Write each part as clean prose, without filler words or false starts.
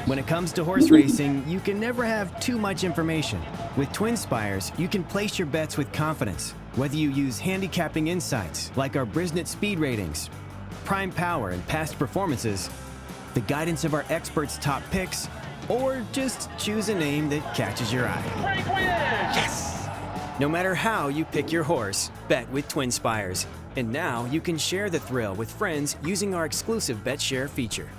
When it comes to horse racing, you can never have too much information. With TwinSpires, you can place your bets with confidence, whether you use handicapping insights like our Brisnet speed ratings, prime power and past performances, the guidance of our experts' top picks, or just choose a name that catches your eye. Yes! No matter how you pick your horse, bet with TwinSpires. And now you can share the thrill with friends using our exclusive Bet Share feature.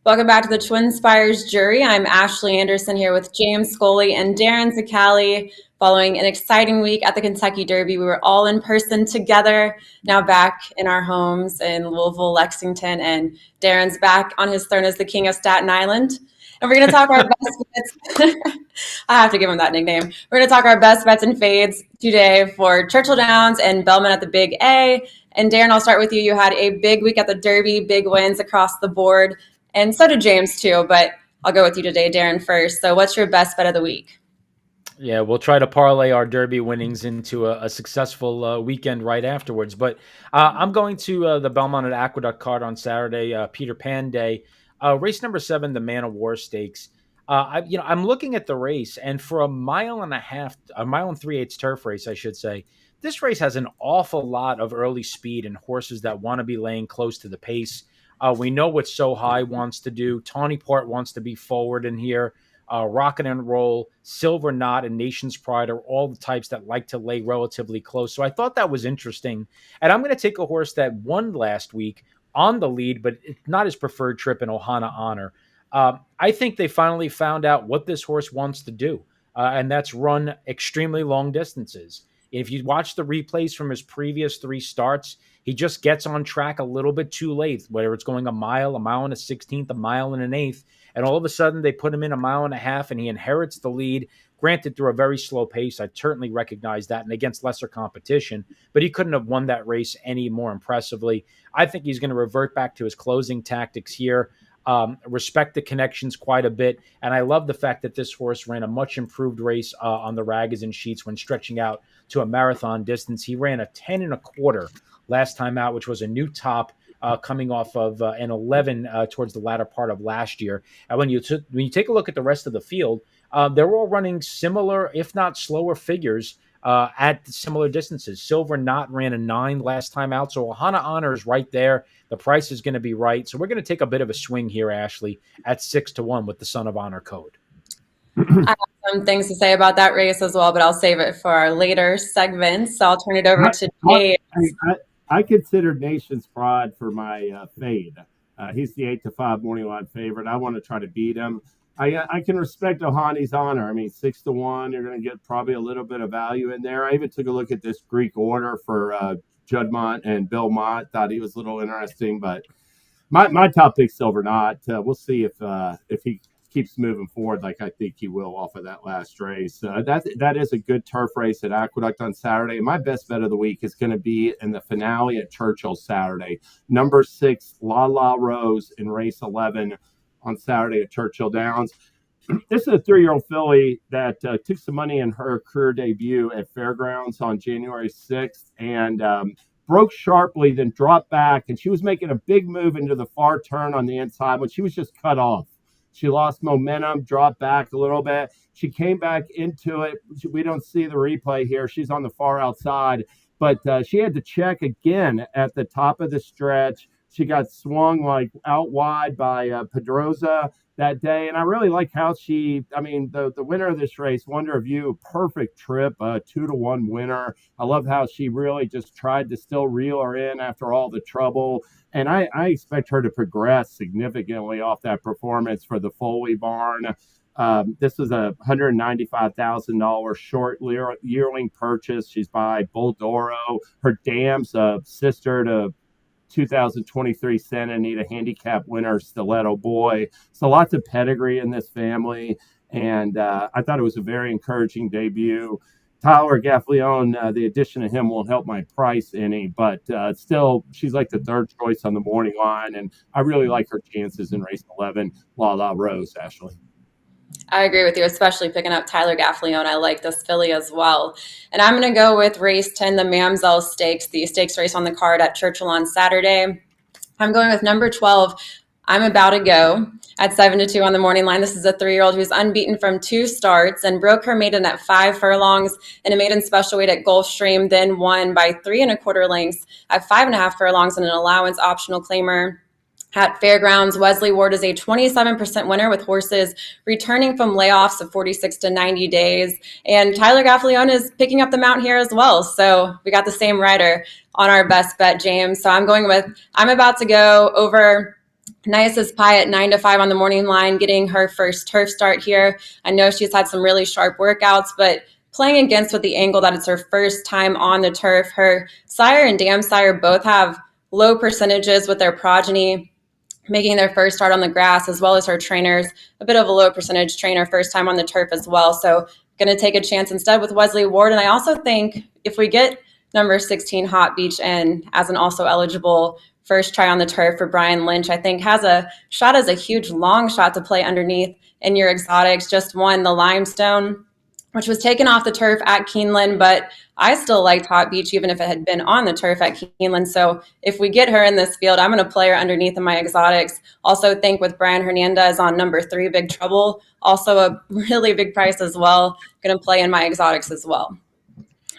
Welcome back to the TwinSpires Jury. I'm Ashley Anderson here with James Scully and Darin Zoccali. Following an exciting week at the Kentucky Derby, we were all in person together, now back in our homes in Louisville, Lexington, and Darin's back on his throne as the king of Staten Island. And we're going to talk our best bets. I have to give him that nickname. We're going to talk our best bets and fades today for Churchill Downs and Belmont at the Big A. And Darin, I'll start with you. You had a big week at the Derby, big wins across the board. And so did James too, but I'll go with you today, Darin, first. So what's your best bet of the week? Yeah, we'll try to parlay our Derby winnings into a successful weekend right afterwards. But I'm going to the Belmont at Aqueduct card on Saturday, Peter Pan Day. Race number 7, the Man of War Stakes. I'm looking at the race, and for a mile and 3/8 turf race, I should say, this race has an awful lot of early speed and horses that want to be laying close to the pace. We know what So High wants to do. Tawny Port wants to be forward in here. Rocket and Roll, Silver Knot, and Nation's Pride are all the types that like to lay relatively close. So I thought that was interesting. And I'm going to take a horse that won last week on the lead, but it's not his preferred trip in Ohana Honor. I think they finally found out what this horse wants to do, and that's run extremely long distances. If you watch the replays from his previous 3 starts, he just gets on track a little bit too late, whether it's going a mile and a 16th, a mile and an eighth, and all of a sudden they put him in a mile and a half and he inherits the lead, granted through a very slow pace. I certainly recognize that, and against lesser competition, but he couldn't have won that race any more impressively. I think he's going to revert back to his closing tactics here. Respect the connections quite a bit. And I love the fact that this horse ran a much improved race on the Ragozin sheets when stretching out to a marathon distance. He ran a 10 1/4 last time out, which was a new top coming off of an 11 towards the latter part of last year. And when you take a look at the rest of the field, they're all running similar, if not slower figures at similar distances. Silver Knot ran a 9 last time out, so Ohana Honor is right there. The price is going to be right. So we're going to take a bit of a swing here, Ashley, at 6-1 with the Son of Honor code. I have some things to say about that race as well, but I'll save it for our later segments. So I'll turn it over to James. I considered Nation's Pride for my fade. He's the 8-5 morning line favorite. I want to try to beat him. I can respect Ohani's Honor. I mean, 6-1, you're going to get probably a little bit of value in there. I even took a look at this Greek order for Juddmonte and Bill Mott. Thought he was a little interesting, but my top pick, Silver Knot. We'll see if he keeps moving forward like I think he will off of that last race. That is a good turf race at Aqueduct on Saturday. My best bet of the week is going to be in the finale at Churchill Saturday. Number 6, La La Rose in race 11 on Saturday at Churchill Downs. This is a 3-year-old filly that took some money in her career debut at Fairgrounds on January 6th and broke sharply, then dropped back. And she was making a big move into the far turn on the inside, but she was just cut off. She lost momentum, dropped back a little bit. She came back into it. We don't see the replay here. She's on the far outside, but she had to check again at the top of the stretch. She got swung like out wide by Pedroza that day. And I really like how the winner of this race, Wonder of You, perfect trip, 2-1 winner. I love how she really just tried to still reel her in after all the trouble. And I expect her to progress significantly off that performance for the Foley barn. This was a $195,000 short yearling purchase. She's by Boldoro. Her dam's sister to 2023 Santa Anita handicap winner Stiletto Boy. So lots of pedigree in this family. And I thought it was a very encouraging debut. Tyler Gaffleone, the addition of him won't help my price any, but still, she's like the third choice on the morning line, and I really like her chances in race 11, La La Rose, Ashley. I agree with you, especially picking up Tyler Gaffleone. I like this filly as well. And I'm going to go with race 10, the Mamselle Stakes, the stakes race on the card at Churchill on Saturday. I'm going with number 12. I'm About to Go at 7-2 on the morning line. This is a 3-year-old who's unbeaten from 2 starts and broke her maiden at 5 furlongs in a maiden special weight at Gulfstream, then won by 3 1/4 lengths at 5.5 furlongs in an allowance optional claimer at Fairgrounds. Wesley Ward is a 27% winner with horses returning from layoffs of 46 to 90 days. And Tyler Gaffalione is picking up the mount here as well. So we got the same rider on our best bet, James. So I'm going with I'm About to Go over Nice's Pie at 9-5 on the morning line, getting her first turf start here. I know she's had some really sharp workouts, but playing against with the angle that it's her first time on the turf. Her sire and dam sire both have low percentages with their progeny making their first start on the grass, as well as her trainers, a bit of a low percentage trainer, first time on the turf as well. So going to take a chance instead with Wesley Ward. And I also think if we get number 16 Hot Beach in as an also eligible first try on the turf for Brian Lynch, I think has a shot as a huge long shot to play underneath in your exotics. Just won the Limestone, which was taken off the turf at Keeneland, but I still liked Hot Beach even if it had been on the turf at Keeneland. So if we get her in this field, I'm going to play her underneath in my exotics. Also think with Brian Hernandez on number 3, Big Trouble, also a really big price as well. Going to play in my exotics as well.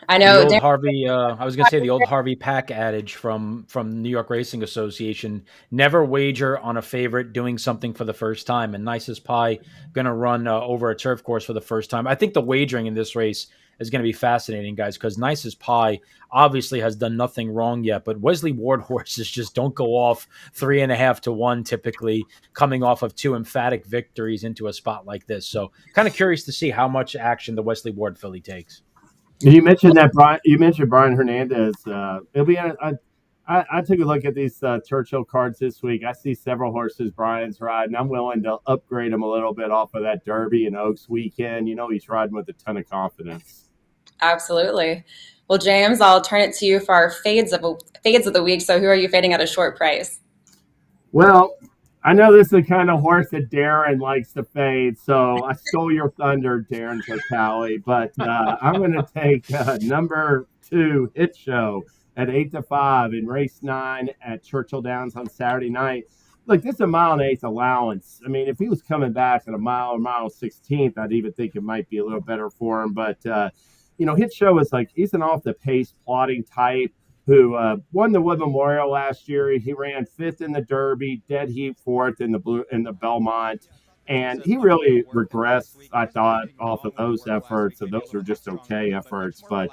I know the old Harvey. I was going to say the old Harvey Pack adage from New York Racing Association: never wager on a favorite doing something for the first time. And Nicest Pie going to run over a turf course for the first time. I think the wagering in this race is going to be fascinating, guys, because Nicest Pie obviously has done nothing wrong yet, but Wesley Ward horses just don't go off 3.5 to 1 typically, coming off of 2 emphatic victories into a spot like this. So kind of curious to see how much action the Wesley Ward filly takes. You mentioned that Brian. You mentioned Brian Hernandez. It'll be. I took a look at these Churchill cards this week. I see several horses Brian's riding. I'm willing to upgrade him a little bit off of that Derby and Oaks weekend. You know, he's riding with a ton of confidence. Absolutely. Well, James, I'll turn it to you for our fades of the week. So, who are you fading at a short price? Well, I know this is the kind of horse that Darin likes to fade, so I stole your thunder, Darin Zoccali. But I'm going to take number 2 Hit Show at 8-5 in race 9 at Churchill Downs on Saturday night. Look, this is a 1.8 allowance. I mean, if he was coming back at a mile or mile 16th, I'd even think it might be a little better for him. But, Hit Show is like he's an off the pace plotting type who won the Wood Memorial last year. He ran 5th in the Derby, dead heat 4th in the Belmont, and he really regressed, I thought, off of those efforts. So those were just okay efforts, but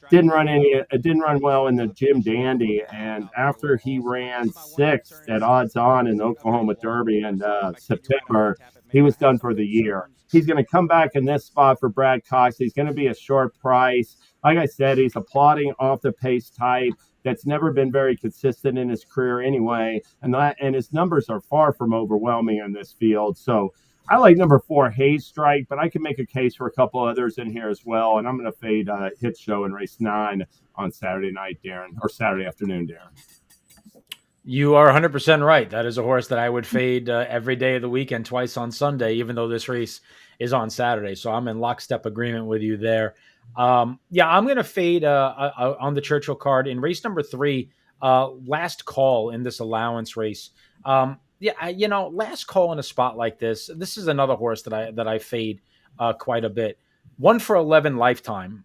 didn't run well in the Jim Dandy. And after he ran 6th at odds on in the Oklahoma Derby in September, he was done for the year. He's going to come back in this spot for Brad Cox. He's going to be a short price. Like I said, he's a plodding off the pace type that's never been very consistent in his career anyway. And his numbers are far from overwhelming in this field. So I like number 4, Hayes Strike, but I can make a case for a couple others in here as well. And I'm going to fade Hit Show in race 9 on Saturday night, Darin, or Saturday afternoon, Darin. You are 100% right. That is a horse that I would fade every day of the weekend, twice on Sunday, even though this race is on Saturday. So I'm in lockstep agreement with you there. I'm going to fade on the Churchill card in race number 3, last call in this allowance race. Last call in a spot like this. This is another horse that I fade quite a bit. 1 for 11 Lifetime,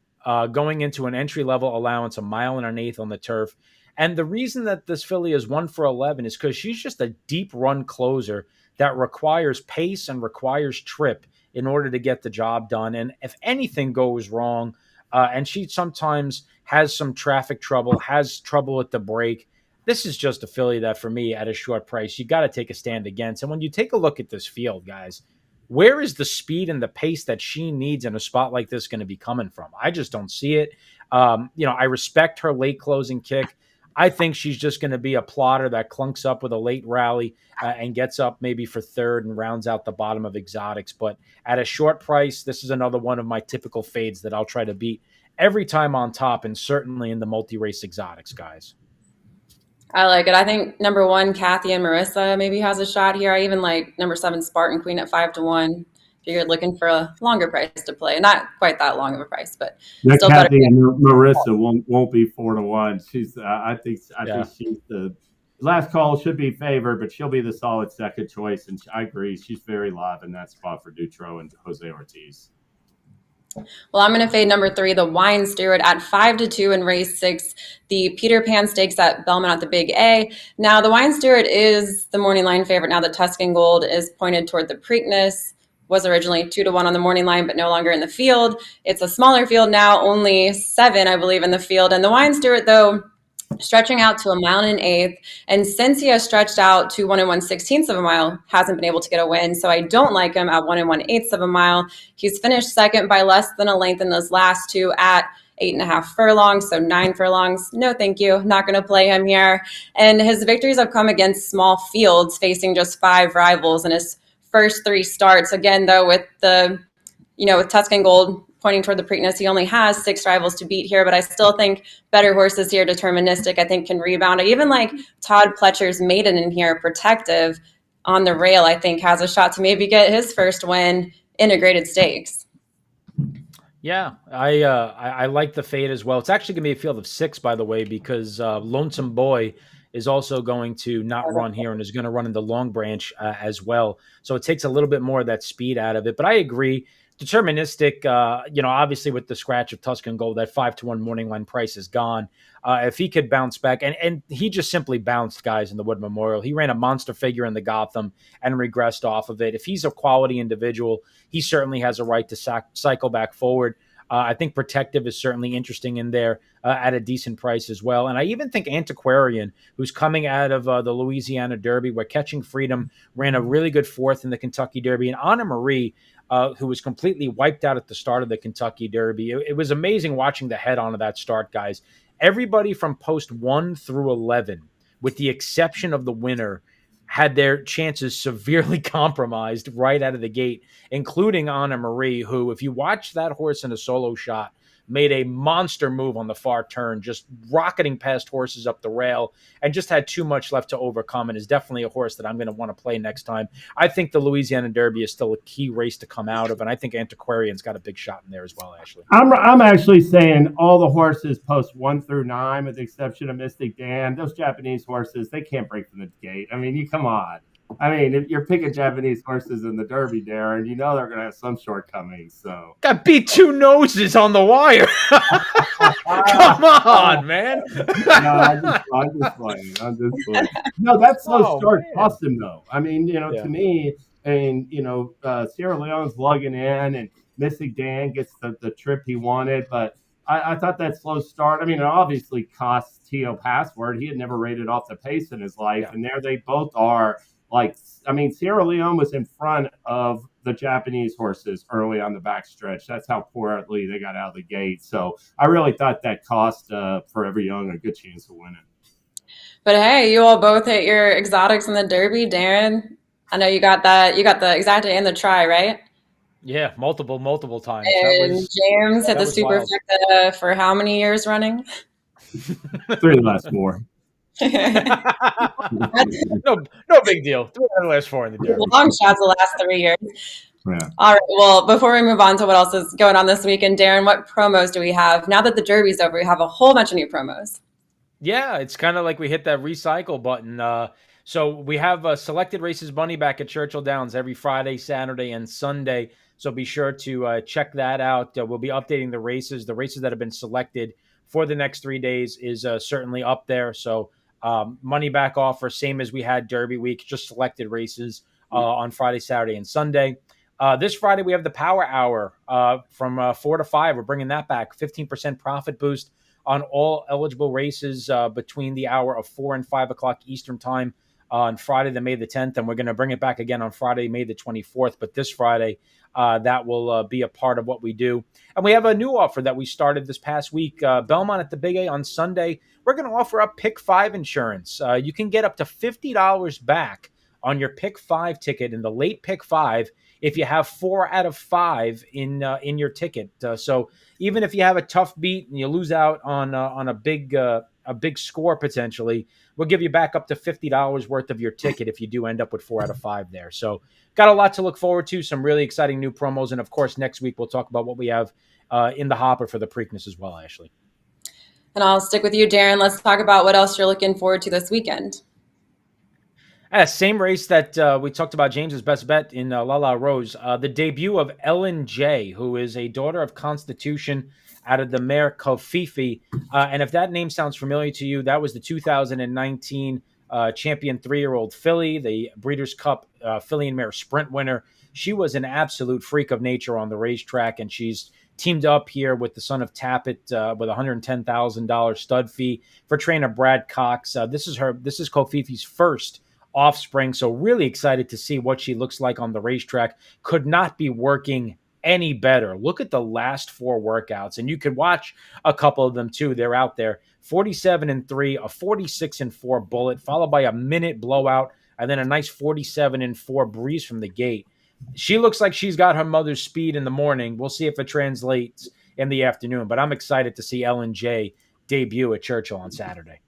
going into an entry level allowance, a 1.125 on the turf. And the reason that this filly is 1 for 11 is because she's just a deep run closer that requires pace and requires trip in order to get the job done. And if anything goes wrong, and she sometimes has some traffic trouble, has trouble at the break, this is just a filly that for me at a short price, you got to take a stand against. And when you take a look at this field, guys, where is the speed and the pace that she needs in a spot like this going to be coming from? I just don't see it. I respect her late closing kick. I think she's just going to be a plotter that clunks up with a late rally and gets up maybe for 3rd and rounds out the bottom of exotics. But at a short price, this is another one of my typical fades that I'll try to beat every time on top, and certainly in the multi-race exotics, guys. I like it. I think number 1, Kathy and Marissa maybe has a shot here. I even like number 7, Spartan Queen at 5-1. If you're looking for a longer price to play, not quite that long of a price, but still Kathy better. and Marissa won't be 4-1. She's I think she's the Last Call should be favored, but she'll be the solid second choice. And I agree, she's very live in that spot for Dutro and Jose Ortiz. Well, I'm going to fade number 3, the Wine Steward, at 5-2 in race 6. The Peter Pan Stakes at Belmont at the Big A. Now, the Wine Steward is the morning line favorite. Now, the Tuscan Gold is pointed toward the Preakness. Was originally 2-1 on the morning line, but no longer in the field. It's a smaller field now, only 7, I believe, in the field. And the Wine Steward, though, stretching out to 1 1/8 miles. And since he has stretched out to 1 1/16 of a mile, hasn't been able to get a win. So I don't like him at 1 1/8 of a mile. He's finished second by less than a length in those last 2 at 8.5 furlongs, so 9 furlongs. No, thank you. Not going to play him here. And his victories have come against small fields, facing just 5 rivals in his first 3 starts. Again, though, with with Tuscan Gold pointing toward the Preakness, he only has 6 rivals to beat here, but I still think better horses here, Deterministic, I think can rebound. I even like Todd Pletcher's Maiden in here, Protective on the rail, I think has a shot to maybe get his first win integrated stakes. Yeah, I like the fade as well. It's actually going to be a field of 6, by the way, because Lonesome Boy is also going to not run here and is going to run in the Long Branch as well. So it takes a little bit more of that speed out of it. But I agree. Deterministic, obviously with the scratch of Tuscan Gold, that 5-1 morning line price is gone. If he could bounce back, and he just simply bounced guys in the Wood Memorial. He ran a monster figure in the Gotham and regressed off of it. If he's a quality individual, he certainly has a right to cycle back forward. I think Protective is certainly interesting in there at a decent price as well. And I even think Antiquarian, who's coming out of the Louisiana Derby, where Catching Freedom ran a really good 4th in the Kentucky Derby, and Anna Marie, who was completely wiped out at the start of the Kentucky Derby. It was amazing watching the head-on of that start, guys. Everybody from post 1 through 11, with the exception of the winner, had their chances severely compromised right out of the gate, including Anna Marie, who, if you watch that horse in a solo shot, made a monster move on the far turn, just rocketing past horses up the rail, and just had too much left to overcome, and is definitely a horse that I'm going to want to play next time. I think the Louisiana Derby is still a key race to come out of, and I think Antiquarian's got a big shot in there as well, Ashley. I'm actually saying all the horses post 1 through 9, with the exception of Mystic Dan. Those Japanese horses, they can't break from the gate. I mean, you come on. I mean, if you're picking Japanese horses in the Derby, Darren, you know they're going to have some shortcomings. So got beat 2 noses on the wire. Come on, man. No, I'm just playing. No, that slow start cost him, though. I mean, to me, and Sierra Leone's lugging in, and Mystic Dan gets the trip he wanted, but I thought that slow start. I mean, it obviously cost Tio Password. He had never rated off the pace in his life, and there they both are. Sierra Leone was in front of the Japanese horses early on the backstretch. That's how poorly they got out of the gate. So I really thought that cost Forever Young a good chance of winning. But hey, you all both hit your exotics in the Derby, Darren. I know you got that. You got the Exacta and the Try, right? Yeah, multiple times. And James hit the Superfecta for how many years running? 3 less more. no big deal. 3 out of the last 4 in the Derby. Long shots the last 3 years. Yeah. All right. Well, before we move on to what else is going on this weekend, Darren, what promos do we have? Now that the Derby's over, we have a whole bunch of new promos. Yeah, it's kind of like we hit that recycle button. So we have selected races money back at Churchill Downs every Friday, Saturday, and Sunday. So be sure to check that out. We'll be updating the races. The races that have been selected for the next 3 days is certainly up there. So money back offer, same as we had Derby week, just selected races on Friday, Saturday, and Sunday. This Friday, we have the Power Hour from 4 to 5. We're bringing that back. 15% profit boost on all eligible races between the hour of 4 and 5 o'clock Eastern time on Friday, the May the 10th. And we're going to bring it back again on Friday, May the 24th. But this Friday, that will be a part of what we do. And we have a new offer that we started this past week. Belmont at the Big A on Sunday. We're going to offer up Pick 5 insurance. You can get up to $50 back on your Pick 5 ticket in the late Pick 5 if you have 4 out of 5 in your ticket. So even if you have a tough beat and you lose out on a big score potentially, we'll give you back up to $50 worth of your ticket if you do end up with 4 out of 5 there. So got a lot to look forward to, some really exciting new promos. And of course, next week we'll talk about what we have in the hopper for the Preakness as well, Ashley. And I'll stick with you, Darren. Let's talk about what else you're looking forward to this weekend. Same race that we talked about James's best bet in La La Rose. The debut of Ellen J, who is a daughter of Constitution out of the mare Kofifi. And if that name sounds familiar to you, that was the 2019 champion 3-year-old filly, the Breeders' Cup filly and mare sprint winner. She was an absolute freak of nature on the racetrack, and she's teamed up here with the son of Tappet with a $110,000 stud fee for trainer Brad Cox. This is Kofifi's first offspring. So really excited to see what she looks like on the racetrack. Could not be working any better. Look at the last 4 workouts, and you could watch a couple of them too. They're out there. 47-3, a 46-4 bullet, followed by a minute blowout, and then a nice 47-4 breeze from the gate. She looks like she's got her mother's speed in the morning. We'll see if it translates in the afternoon, but I'm excited to see Ellen J debut at Churchill on Saturday.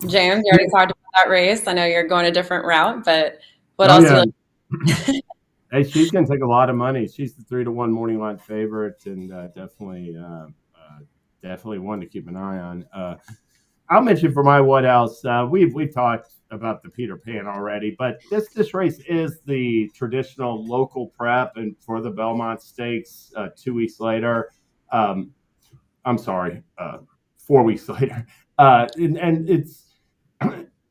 James, you already talked about that race. I know you're going a different route, but what else do you like? Hey, she's going to take a lot of money. She's the 3-1 morning line favorite, and definitely one to keep an eye on. I'll mention for my what else. We've talked about the Peter Pan already, but this race is the traditional local prep, and for the Belmont Stakes 2 weeks later. I'm sorry, 4 weeks later, and it's.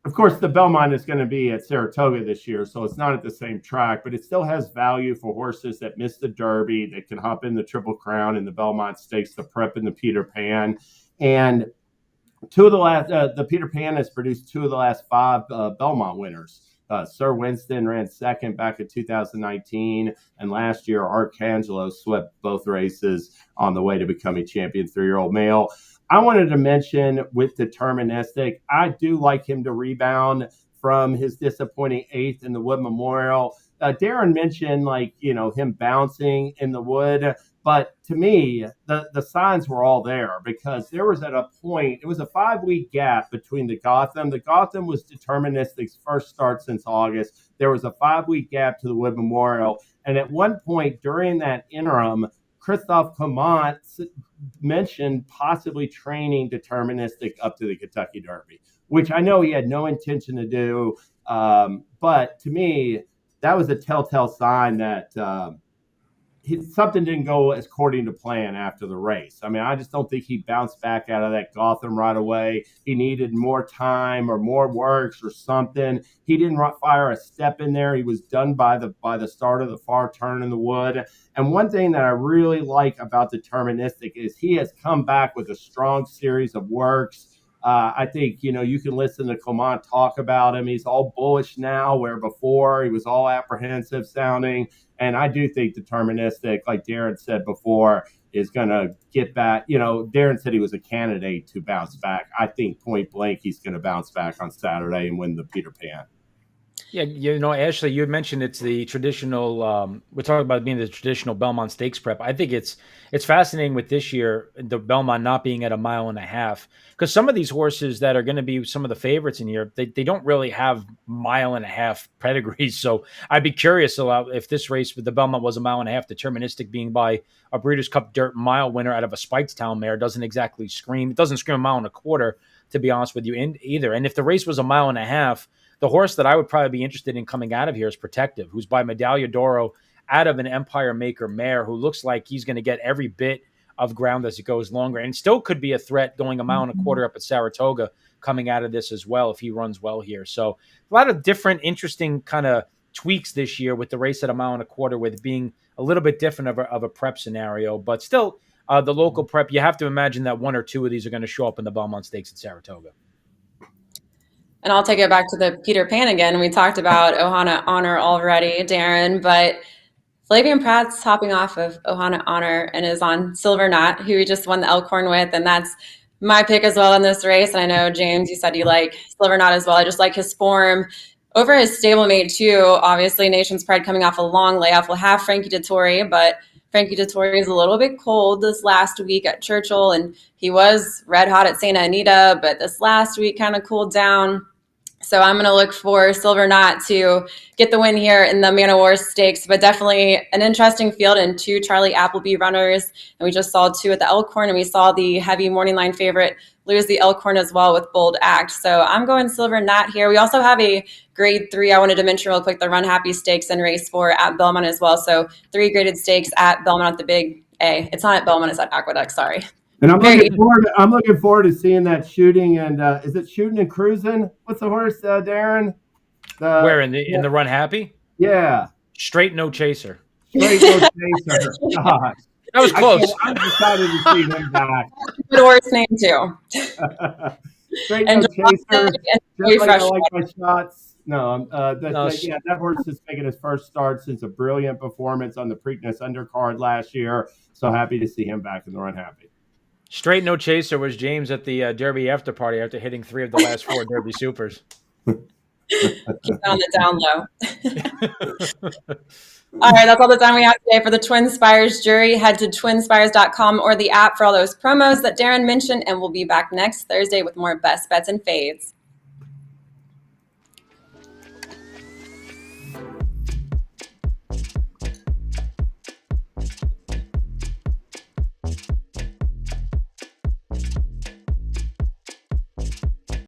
Of course, the Belmont is going to be at Saratoga this year, so it's not at the same track, but it still has value for horses that miss the Derby, that can hop in the Triple Crown and the Belmont Stakes, the prep in the Peter Pan. And the Peter Pan has produced 2 of the last 5 Belmont winners. Sir Winston ran second back in 2019, and last year Arcangelo swept both races on the way to becoming champion 3-year-old male. I wanted to mention with Deterministic, I do like him to rebound from his disappointing 8th in the Wood Memorial. Darin mentioned him bouncing in the Wood, but to me, the signs were all there, because there was at a point, it was a 5-week gap between the Gotham. The Gotham was Deterministic's first start since August. There was a 5-week gap to the Wood Memorial. And at one point during that interim, Christophe Clement mentioned possibly training Deterministic up to the Kentucky Derby, which I know he had no intention to do. But to me, that was a telltale sign that something didn't go according to plan after the race. I mean, I just don't think he bounced back out of that Gotham right away. He needed more time or more works or something. He didn't fire a step in there. He was done by the start of the far turn in the Wood. And one thing that I really like about Deterministic is he has come back with a strong series of works. I think, you can listen to Clement talk about him. He's all bullish now, where before he was all apprehensive sounding. And I do think Deterministic, like Darin said before, is going to get back. Darin said he was a candidate to bounce back. I think point blank he's going to bounce back on Saturday and win the Peter Pan. Yeah, Ashley, you had mentioned it's the traditional. We're talking about being the traditional Belmont Stakes prep. I think it's fascinating with this year, the Belmont not being at 1.5 miles, because some of these horses that are going to be some of the favorites in here, they don't really have 1.5 mile pedigrees. So I'd be curious if this race with the Belmont was 1.5 miles, Deterministic being by a Breeders' Cup Dirt Mile winner out of a Speightstown mare doesn't exactly scream. It doesn't scream 1.25 miles, to be honest with you, either. And if the race was 1.5 miles, the horse that I would probably be interested in coming out of here is Protective, who's by Medaglia d'Oro out of an Empire Maker mare, who looks like he's going to get every bit of ground as it goes longer, and still could be a threat going 1.25 miles up at Saratoga coming out of this as well if he runs well here. So a lot of different interesting kind of tweaks this year with the race at 1.25 miles, with being a little bit different of a prep scenario, but still the local prep, you have to imagine that 1 or 2 of these are going to show up in the Belmont Stakes at Saratoga. And I'll take it back to the Peter Pan again. We talked about Ohana Honor already, Darin, but Flavian Pratt's hopping off of Ohana Honor and is on Silver Knot, who we just won the Elkhorn with, and that's my pick as well in this race. And I know, James, you said you like Silver Knot as well. I just like his form over his stablemate too. Obviously, Nation's Pride coming off a long layoff will have Frankie Dettori, but Frankie Dettori is a little bit cold this last week at Churchill, and he was red hot at Santa Anita, but this last week kind of cooled down. So I'm going to look for Silver Knot to get the win here in the Man o' War Stakes, but definitely an interesting field and 2 Charlie Appleby runners. And we just saw 2 at the Elkhorn, and we saw the heavy morning line favorite lose the Elkhorn as well with Bold Act. So I'm going Silver Knot here. We also have a grade 3 I wanted to mention real quick, the Run Happy Stakes and race 4 at Belmont as well. So 3 graded stakes at Belmont at the Big A. It's not at Belmont, it's at Aqueduct, sorry. And I'm looking forward to seeing that shooting. And is it shooting and cruising? What's the horse, Darren? Where in the Run Happy? Yeah, Straight No Chaser. Straight No Chaser. Gosh, That was close. I'm excited to see him back. Good horse name too. Straight And No Chaser. Just like I like my shots. No, that horse is making his first start since a brilliant performance on the Preakness undercard last year. So happy to see him back in the Run Happy. Straight No Chaser was James at the Derby after party after hitting 3 of the last 4 Derby Supers. Keep on the down low. All right, that's all the time we have today for the TwinSpires Jury. Head to twinspires.com or the app for all those promos that Darin mentioned, and we'll be back next Thursday with more best bets and fades.